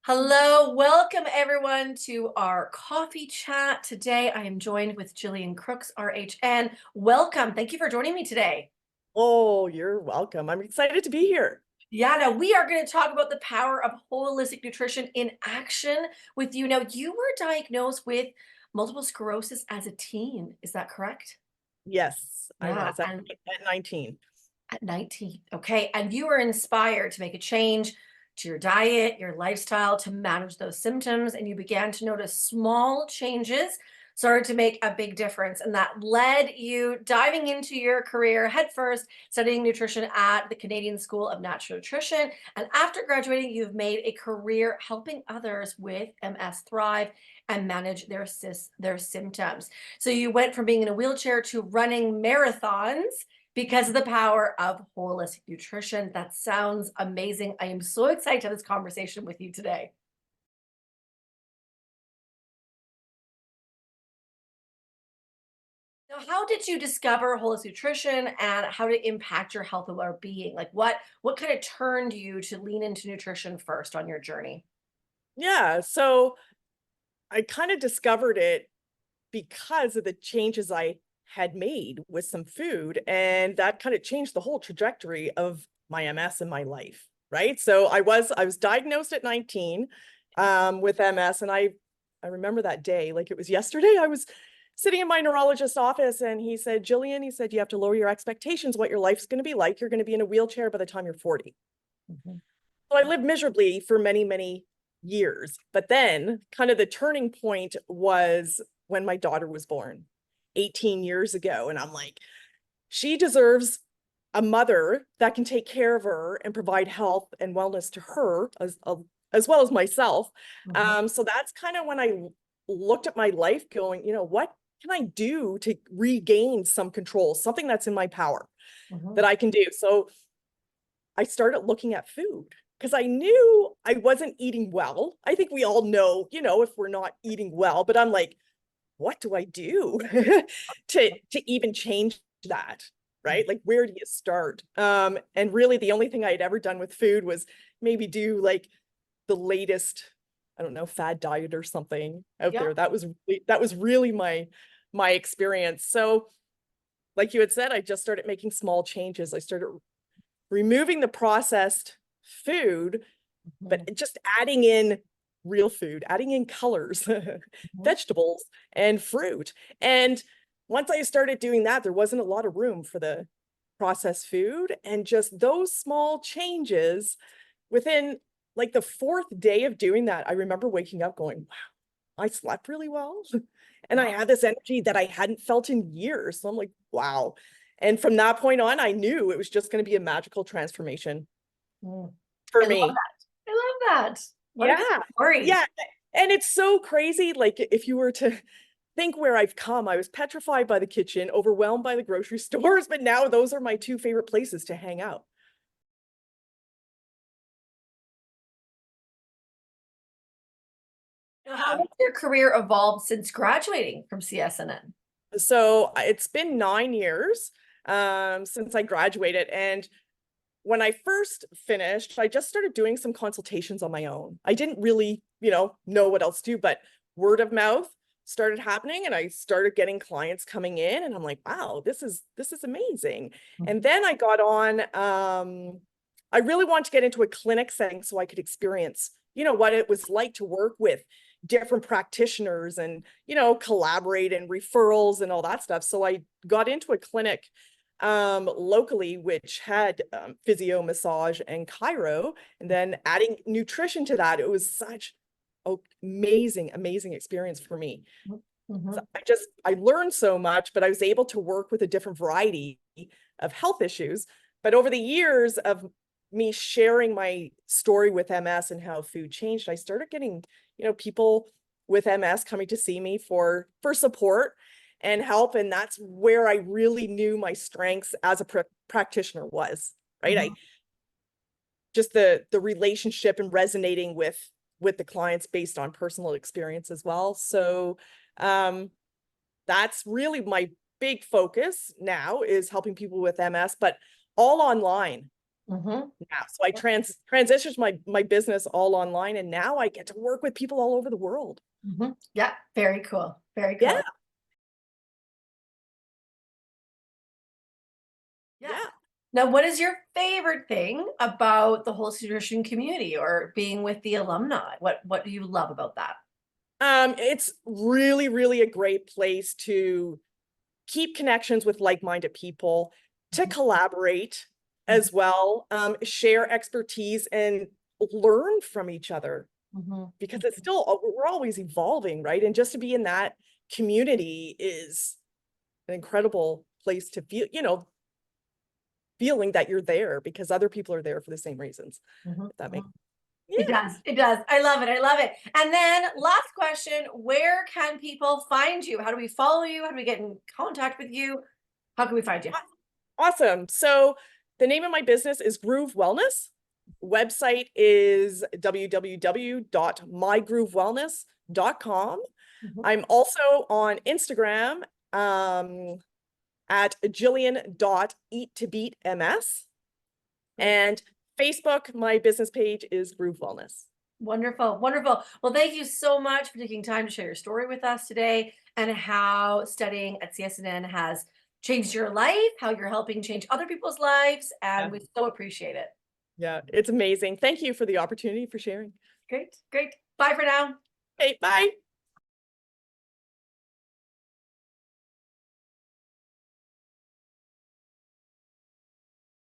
Hello, welcome everyone to our coffee chat. Today I am joined with Gillian Crooks, R.H.N. Welcome. Thank you for joining me today. Oh, you're welcome. I'm excited to be here. Yeah, now we are going to talk about the power of holistic nutrition in action with you. Now, you were diagnosed with multiple sclerosis as a teen. Is that correct? Yes, I Yeah, was at, and at 19. at 19. Okay, and you were inspired to make a change to your diet, your lifestyle to manage those symptoms, and you began to notice small changes started to make a big difference. And that led you diving into your career headfirst, studying nutrition at the Canadian School of Natural Nutrition. And after graduating, you've made a career helping others with MS thrive and manage their symptoms. So you went from being in a wheelchair to running marathons because of the power of holistic nutrition. That sounds amazing. I am so excited to have this conversation with you today. So, how did you discover holistic nutrition and how did it impact your health and well-being? Like what kind of turned you to lean into nutrition first on your journey? Yeah, so I kind of discovered it because of the changes I had made with some food, and that kind of changed the whole trajectory of my MS in my life, right? So I was diagnosed at 19 with MS, and I remember that day like it was yesterday. I was sitting in my neurologist's office and he said, "Jillian," he said, "you have to lower your expectations what your life's going to be like. You're going to be in a wheelchair by the time you're 40." Mhm. So I lived miserably for many, many years. But then kind of the turning point was when my daughter was born 18 years ago. And I'm like, she deserves a mother that can take care of her and provide health and wellness to her as well as myself. Mhm. So that's kind of when I looked at my life going, what can I do to regain some control, something that's in my power that Mhm. I can do? So I started looking at food because I knew I wasn't eating well. I think we all know, if we're not eating well, but I'm like, what do I do to even change that? Right? Like, where do you start? And really the only thing I had ever done with food was maybe do like the latest, I don't know, fad diet or something out Yeah. there. That was really my experience. So like you had said, I just started making small changes. I started removing the processed food, but Mhm. just adding in real food, adding in colors, Mhm. vegetables, and fruit. And once I started doing that, there wasn't a lot of room for the processed food. And just those small changes within like the fourth day of doing that, I remember waking up going, wow, I slept really well. And I Wow. had this energy that I hadn't felt in years. So I'm like, wow. And from that point on, I knew it was just going to be a magical transformation Mm. for I love me. that. I love that. What a good Yeah. story. Yeah. And it's so crazy. Like, if you were to think where I've come, I was petrified by the kitchen, overwhelmed by the grocery stores, but now those are my two favorite places to hang out. Now, how Yeah. has your career evolved since graduating from CSNN? So it's been 9 years since I graduated. And when I first finished, I just started doing some consultations on my own. I didn't really, know what else to do, but word of mouth started happening and I started getting clients coming in and I'm like, wow, this is amazing. And Mhm. then I got on I really wanted to get into a clinic setting so I could experience, what it was like to work with different practitioners and, collaborate and referrals and all that stuff. So I got into a clinic locally, which had physio, massage, and chiro, and then adding nutrition to that. It was such amazing, amazing experience for me. So Mhm. I learned so much, but I was able to work with a different variety of health issues. But over the years of me sharing my story with MS and how food changed, I started getting, people with MS coming to see me for support and help. And that's where I really knew my strengths as a practitioner was, right? I Mhm. just the relationship and resonating with the clients based on personal experience as well. So um that's really my big focus now, is helping people with MS, but all online. Mhm. now. So I transitioned my business all online, and now I get to work with people all over the world. Mhm. Yeah, very cool. Very Yeah, cool. Yeah. yeah. Now, what is your favorite thing about the whole nutrition community or being with the alumni? What do you love about that? It's really, really a great place to keep connections with like-minded people, to Mhm. collaborate Mhm. as well, share expertise and learn from each other, Mhm. because it's still, we're always evolving, right? And just to be in that community is an incredible place to feel, feeling that you're there because other people are there for the same reasons. Mhm. If that makes, Mhm. It yeah. does. It does. I love it. I love it. And then last question, where can people find you? How do we follow you? How do we get in contact with you? How can we find you? Awesome. So the name of my business is Groove Wellness. Website is www.mygroovewellness.com. Mhm. I'm also on Instagram at Gillian.eat2beatms, Great. and Facebook, my business page is Groove Wellness. Wonderful. Wonderful. Well, thank you so much for taking time to share your story with us today and how studying at CSNN has changed your life, how you're helping change other people's lives. Yeah. And we so appreciate it. Yeah, it's amazing. Thank you for the opportunity for sharing. Great. Great. Bye for now. Okay, bye.